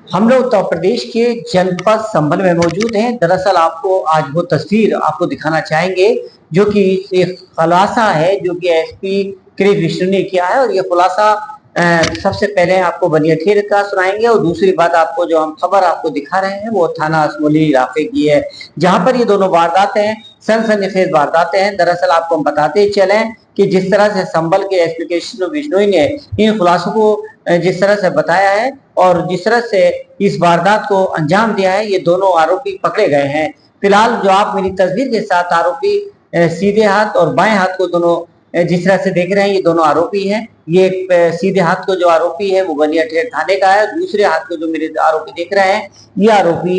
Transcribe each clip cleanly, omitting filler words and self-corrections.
हम लोग उत्तर प्रदेश के जनपद संभल में मौजूद हैं। दरअसल आपको आज वो तस्वीर आपको दिखाना चाहेंगे जो कि एक खुलासा है जो कि एसपी क्रिस विष्णु ने किया है। और ये खुलासा सबसे पहले आपको बनियाठेर का सुनाएंगे और दूसरी बात आपको जो हम खबर आपको दिखा रहे हैं वो थाना असमोली इलाके की है, जहां पर ये दोनों वारदातें सनसनीखेज वारदातें हैं। दरअसल आपको हम बताते चले कि जिस तरह से संभल के एसपी कृष्ण विश्नोई ने इन खुलासों को जिस तरह से बताया है और जिस तरह से इस वारदात को अंजाम दिया है, ये दोनों आरोपी पकड़े गए हैं। फिलहाल जो आप मेरी तस्वीर के साथ आरोपी सीधे हाथ और बाएं हाथ को दोनों जिस तरह से देख रहे हैं, ये दोनों आरोपी हैं। ये सीधे हाथ को जो आरोपी है वो बनियाठेर थाने का है। दूसरे हाथ को जो मेरे आरोपी देख रहे हैं ये आरोपी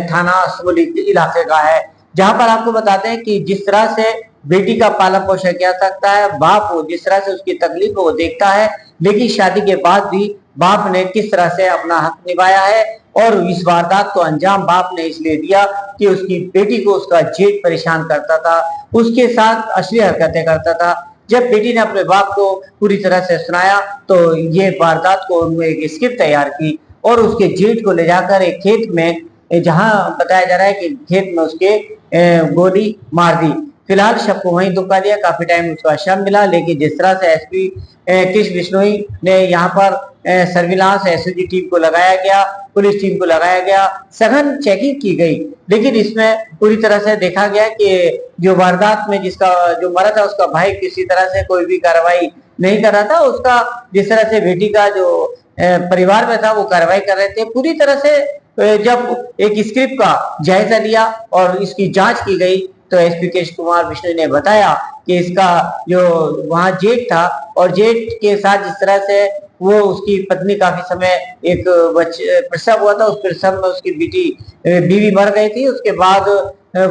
थाना असमोली इलाके का है। जहां पर आपको बताते हैं कि जिस तरह से बेटी का पालन पोषण किया सकता है, बाप को जिस तरह से उसकी तकलीफ को वो देखता है, लेकिन शादी के बाद भी बाप ने किस तरह से अपना हक निभाया है। और इस वारदात को अंजाम बाप ने इसलिए दिया कि उसकी बेटी को उसका जेठ परेशान करता था, उसके साथ अश्लील हरकतें करता था। जब बेटी ने अपने बाप को पूरी तरह से सुनाया तो ये वारदात को उन्होंने एक स्क्रिप्ट तैयार की और उसके जेठ को ले जाकर एक खेत में, जहां बताया जा रहा है कि खेत में उसके गोली मार दी। फिलहाल शव को वहीं दुबका दिया। काफी टाइम उसका शव मिला, लेकिन जिस तरह से एसपी कृष्ण विश्नोई ने यहाँ पर सर्विलांस एसओजी टीम को लगाया गया, पुलिस टीम को लगाया गया, सघन चेकिंग की गई, लेकिन इसमें पूरी तरह से देखा गया कि जो वारदात में जिसका जो मरा था उसका भाई किसी तरह से कोई भी कार्रवाई नहीं कर रहा था। उसका जिस तरह से बेटी का जो परिवार में था वो कार्रवाई कर रहे थे। पूरी तरह से जब एक स्क्रिप्ट का जायजा लिया और इसकी जांच की गई तो एसपी कृष्ण कुमार विष्णु ने बताया कि इसका जो वहां जेठ था और जेठ के साथ जिस तरह से वो उसकी पत्नी काफी समय एक बच्चे प्रसव हुआ था, उस प्रसव में उसकी बीवी मर गई थी। उसके बाद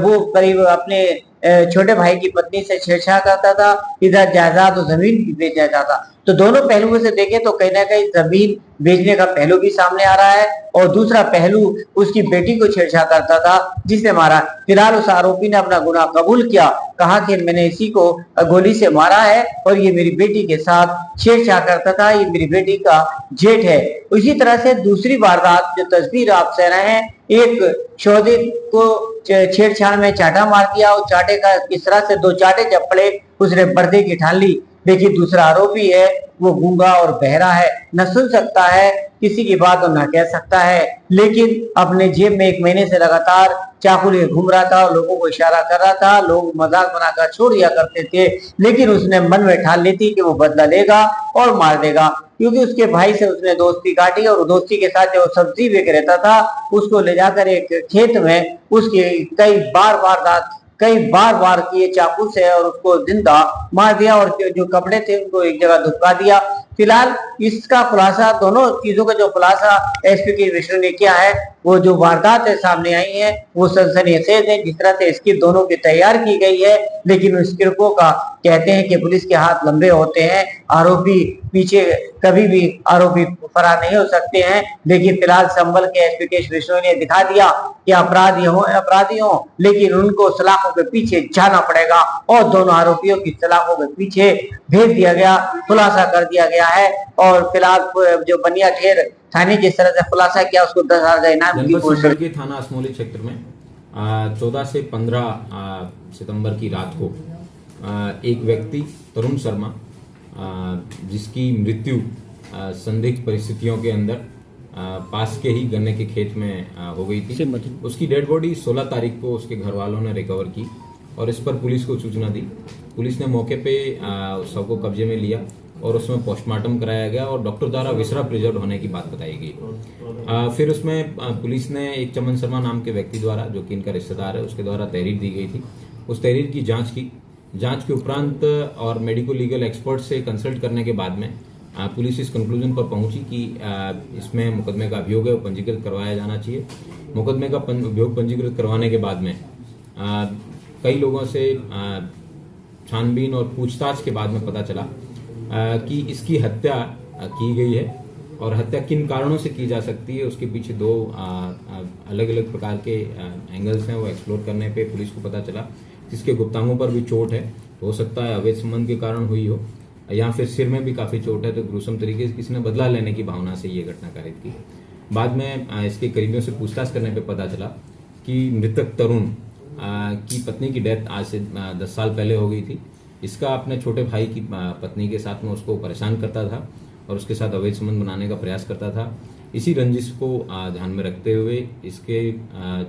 वो करीब अपने छोटे भाई की पत्नी से छेड़छाड़ करता था, इधर जायदाद और जमीन भी बेचना चाहता। तो दोनों पहलुओं से देखें तो कहीं ना कहीं जमीन बेचने का पहलू भी सामने आ रहा है और दूसरा पहलू उसकी बेटी को छेड़छाड़ करता था जिसने मारा। फिलहाल उस आरोपी ने अपना गुनाह कबूल किया, कहा कि मैंने इसी को गोली से मारा है और ये मेरी बेटी के साथ छेड़छाड़ करता था, ये मेरी बेटी का जेठ है। इसी तरह से दूसरी वारदात जो तस्वीर आप से रहे हैं, एक शोधित को छेड़छाड़ में चाटा मार दिया और चाटे का किस तरह से दो चाटे जब पड़े उसने पर्दे की ठान ली। देखिए दूसरा आरोपी है वो गूंगा और बहरा है, न सुन सकता है किसी की बात और न कह सकता है, लेकिन अपने जेब में 1 महीने से लगातार चाकू लिए घूम रहा था और लोगों को इशारा कर रहा था। लोग मजाक बनाकर छोड़ दिया करते थे, लेकिन उसने मन में ठान ली थी कि वो बदला लेगा और मार देगा, क्योंकि उसके भाई से उसने दोस्ती काटी और दोस्ती के साथ जो सब्जी बेच रहता था उसको ले जाकर एक खेत में उसकी कई बार वार किए चाकू से और उसको जिंदा मार दिया और जो कपड़े थे उनको एक जगह दुबका दिया। फिलहाल इसका खुलासा, दोनों चीजों का जो खुलासा एसपी के विष्णु ने किया है, वो जो वारदात है सामने आई है वो सनसनीखेज है। जिस तरह से इसकी दोनों की तैयार की गई है, लेकिन उस स्क्रिप्टों का कहते हैं कि पुलिस के हाथ लंबे होते हैं, आरोपी पीछे कभी भी आरोपी फरार नहीं हो सकते हैं। लेकिन फिलहाल संभल के एसपी के विष्णु ने दिखा दिया कि अपराधी हो लेकिन उनको सलाखों के पीछे जाना पड़ेगा और दोनों आरोपियों की सलाखों के पीछे भेज दिया गया, खुलासा कर दिया गया है। और फिलहाल जो बनियाठेर थाने जिस तरह से खुलासा किया उसको 10,000 इनाम की कोशिश की। थाना असमोली क्षेत्र में 14 से 15 सितंबर की रात को एक व्यक्ति तरुण शर्मा जिसकी मृत्यु संदिग्ध परिस्थितियों के अंदर पास के ही गन्ने के खेत में हो गई थी, उसकी डेड बॉडी 16 तारीख को उसके घर वालों ने रिकवर की और इस पर पुलिस को सूचना दी। पुलिस ने मौके पे शव को कब्जे में लिया और उसमें पोस्टमार्टम कराया गया और डॉक्टर द्वारा विसरा प्रिजर्व होने की बात बताई गई। फिर उसमें पुलिस ने एक चमन शर्मा नाम के व्यक्ति द्वारा, जो कि इनका रिश्तेदार है, उसके द्वारा तहरीर दी गई थी। उस तहरीर की जांच की। जांच के उपरांत और मेडिको लीगल एक्सपर्ट से कंसल्ट करने के बाद में पुलिस इस कंक्लूजन पर पहुंची कि इसमें मुकदमे का अभियोग है वो पंजीकृत करवाया जाना चाहिए। मुकदमे का अभियोग पंजीकृत करवाने के बाद में कई लोगों से छानबीन और पूछताछ के बाद में पता चला कि इसकी हत्या की गई है और हत्या किन कारणों से की जा सकती है, उसके पीछे 2 अलग अलग प्रकार के एंगल्स हैं, वो एक्सप्लोर करने पे पुलिस को पता चला। जिसके गुप्तांगों पर भी चोट है, हो सकता है अवैध संबंध के कारण हुई हो, या फिर सिर में भी काफी चोट है, तो ग्रुसम तरीके से किसी ने बदला लेने की भावना से ये घटना कारित की। बाद में इसके करीबियों से पूछताछ करने पे पता चला कि मृतक तरुण की पत्नी की डेथ आज से 10 साल पहले हो गई थी। इसका अपने छोटे भाई की पत्नी के साथ में उसको परेशान करता था और उसके साथ अवैध संबंध बनाने का प्रयास करता था। इसी रंजिश को ध्यान में रखते हुए इसके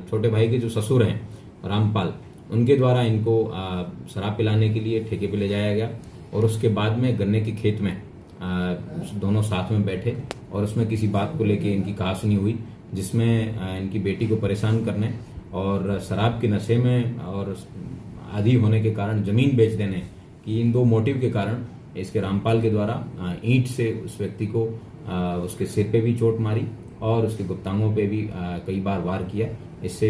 छोटे भाई के जो ससुर हैं रामपाल, उनके द्वारा इनको शराब पिलाने के लिए ठेके पे ले जाया गया और उसके बाद में गन्ने के खेत में दोनों साथ में बैठे और उसमें किसी बात को लेके इनकी कहासुनी हुई, जिसमें इनकी बेटी को परेशान करने और शराब के नशे में और आदी होने के कारण जमीन बेच देने की इन दो मोटिव के कारण इसके रामपाल के द्वारा ईंट से उस व्यक्ति को उसके सिर पे भी चोट मारी और उसके गुप्तांगों पे भी कई बार वार किया। इससे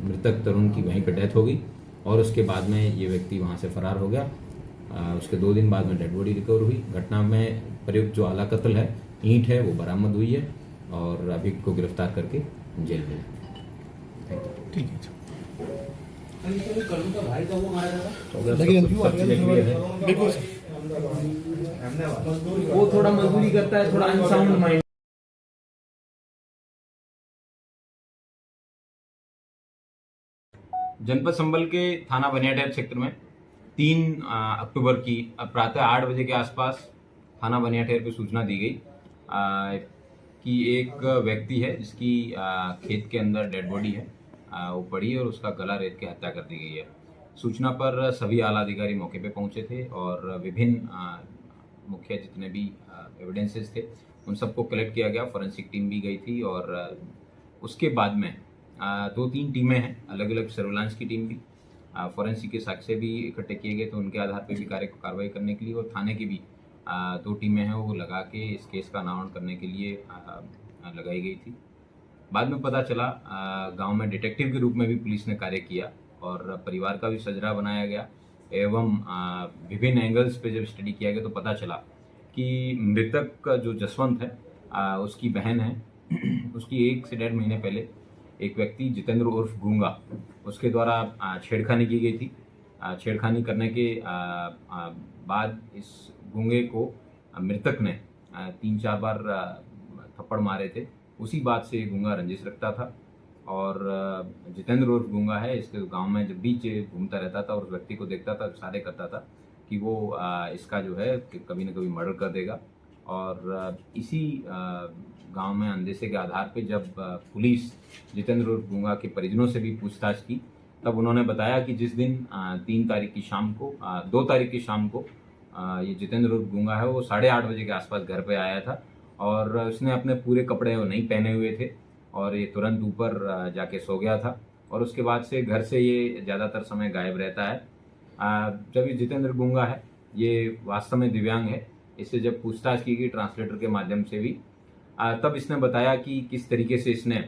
मृतक तरुण की वहीं पे डेथ हो गई और उसके बाद में ये व्यक्ति वहां से फरार हो गया। उसके 2 दिन बाद में डेड बॉडी रिकवर हुई। घटना में प्रयुक्त जो आला कत्ल है, ईंट है, वो बरामद हुई है और अभी को गिरफ्तार करके जेल में। ठीक है। बिल्कुल वो थोड़ा मजदूरी करता है, थोड़ा अनसाउंड माइंड। जनपद संभल के थाना बनियाठेर क्षेत्र में 3 अक्टूबर की प्रातः 8 बजे के आसपास थाना बनियाठेर पे सूचना दी गई कि एक व्यक्ति है जिसकी खेत के अंदर डेड बॉडी है, वो पड़ी और उसका गला रेत के हत्या कर दी गई है। सूचना पर सभी आला अधिकारी मौके पे पहुंचे थे और विभिन्न मुख्य जितने भी एविडेंसेस थे उन सबको कलेक्ट किया गया। फॉरेंसिक टीम भी गई थी और उसके बाद में 2-3 टीमें हैं, अलग अलग सर्विलांस की टीम भी, फॉरेंसिक के साक्ष्य भी इकट्ठे किए गए, तो उनके आधार पर भी कार्रवाई करने के लिए और थाने की भी 2 टीमें हैं वो लगा के इस केस का अनावरण करने के लिए लगाई गई थी। बाद में पता चला गांव में डिटेक्टिव के रूप में भी पुलिस ने कार्य किया और परिवार का भी सजरा बनाया गया एवं विभिन्न एंगल्स पे जब स्टडी किया गया तो पता चला कि मृतक का जो जसवंत है उसकी बहन है, उसकी 1 से 1.5 महीने पहले एक व्यक्ति जितेंद्र उर्फ गूंगा, उसके द्वारा छेड़खानी की गई थी। छेड़खानी करने के बाद इस गूंगे को मृतक ने 3-4 बार थप्पड़ मारे थे। उसी बात से गूंगा रंजिश रखता था और जितेंद्र उर्फ गूंगा है, इसके गांव में जब भी घूमता रहता था और उस व्यक्ति को देखता था, इशारे करता था कि वो इसका जो है कि कभी न कभी मर्डर कर देगा। और इसी गांव में अंदेशे के आधार पे जब पुलिस जितेंद्र उर्फ गूंगा के परिजनों से भी पूछताछ की, तब उन्होंने बताया कि जिस दिन 3 तारीख की शाम को 2 तारीख की शाम को ये जितेंद्र उर्फ गूंगा है वो 8:30 बजे के आसपास घर पे आया था और उसने अपने पूरे कपड़े वो नहीं पहने हुए थे और ये तुरंत ऊपर जाके सो गया था और उसके बाद से घर से ये ज़्यादातर समय गायब रहता है। जब ये जितेंद्र गूंगा है ये वास्तव में दिव्यांग है, इससे जब पूछताछ की गई ट्रांसलेटर के माध्यम से भी, तब इसने बताया कि किस तरीके से इसने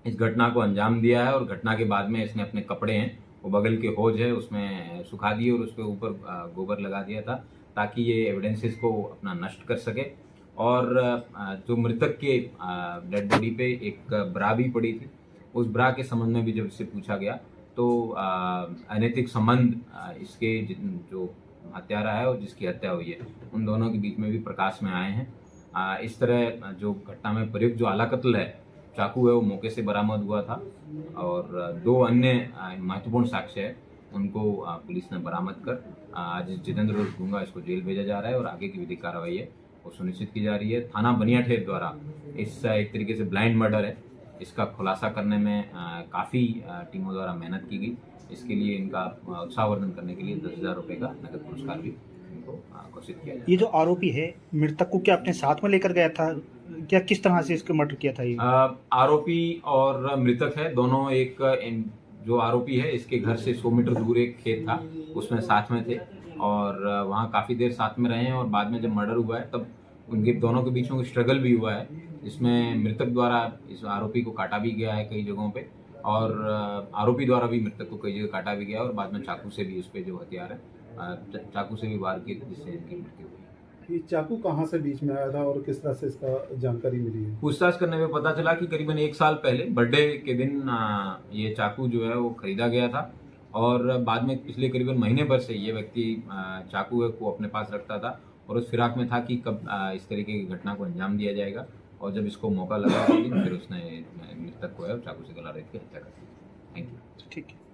इस घटना को अंजाम दिया है और घटना के बाद में इसने अपने कपड़े हैं वो बगल के हौज है उसमें सुखा दिए और उसके ऊपर गोबर लगा दिया था ताकि ये एविडेंसेस को अपना नष्ट कर सके। और जो मृतक के डेड बॉडी पे एक ब्रा भी पड़ी थी, उस ब्रा के संबंध में भी जब इससे पूछा गया तो अनैतिक संबंध इसके जो हत्यारा है और जिसकी हत्या हुई है उन दोनों के बीच में भी प्रकाश में आए हैं। इस तरह जो घटना में प्रयुक्त जो आला कत्ल है, चाकू है, वो मौके से बरामद हुआ था और 2 अन्य महत्वपूर्ण साक्ष्य है उनको पुलिस ने बरामद कर आज जितेंद्र उर्फ गूंगा इसको जेल भेजा जा रहा है और आगे की विधिक कार्रवाई है वो सुनिश्चित की जा रही है। थाना बनियाठेर द्वारा इस एक तरीके से ब्लाइंड मर्डर है, इसका खुलासा करने में काफ़ी टीमों द्वारा मेहनत की गई। इसके लिए इनका उत्साहवर्धन करने के लिए 10,000 रुपये का नकद पुरस्कार भी इनको घोषित किया जाए। ये जो आरोपी है मृतक को क्या अपने साथ में लेकर गया था, क्या किस तरह से इसको मर्डर किया था? ये आरोपी और मृतक है दोनों एक जो आरोपी है इसके घर से 100 मीटर दूर एक खेत था उसमें साथ में थे और वहाँ काफ़ी देर साथ में रहे हैं और बाद में जब मर्डर हुआ है तब उनके दोनों के बीच में स्ट्रगल भी हुआ है जिसमें मृतक द्वारा इस आरोपी को काटा भी गया है कई जगहों पे और आरोपी द्वारा भी मृतक को कई जगह काटा भी गया और बाद में चाकू से भी उस पर जो हथियार है चाकू से भी वार किए जिससे इनकी मृत्यु हुई। ये चाकू कहाँ से बीच में आया था और किस तरह से इसका जानकारी मिली है? पूछताछ करने में पता चला कि करीबन 1 साल पहले बर्थडे के दिन ये चाकू जो है वो खरीदा गया था और बाद में पिछले करीबन महीने भर से ये व्यक्ति चाकू को अपने पास रखता था और उस फिराक में था कि कब इस तरीके की घटना को अंजाम दिया जाएगा और जब इसको मौका लगा उस दिन, फिर उसने मृतक को है चाकू से गला रेत के हत्या कर दी। Thank you. ठीक है।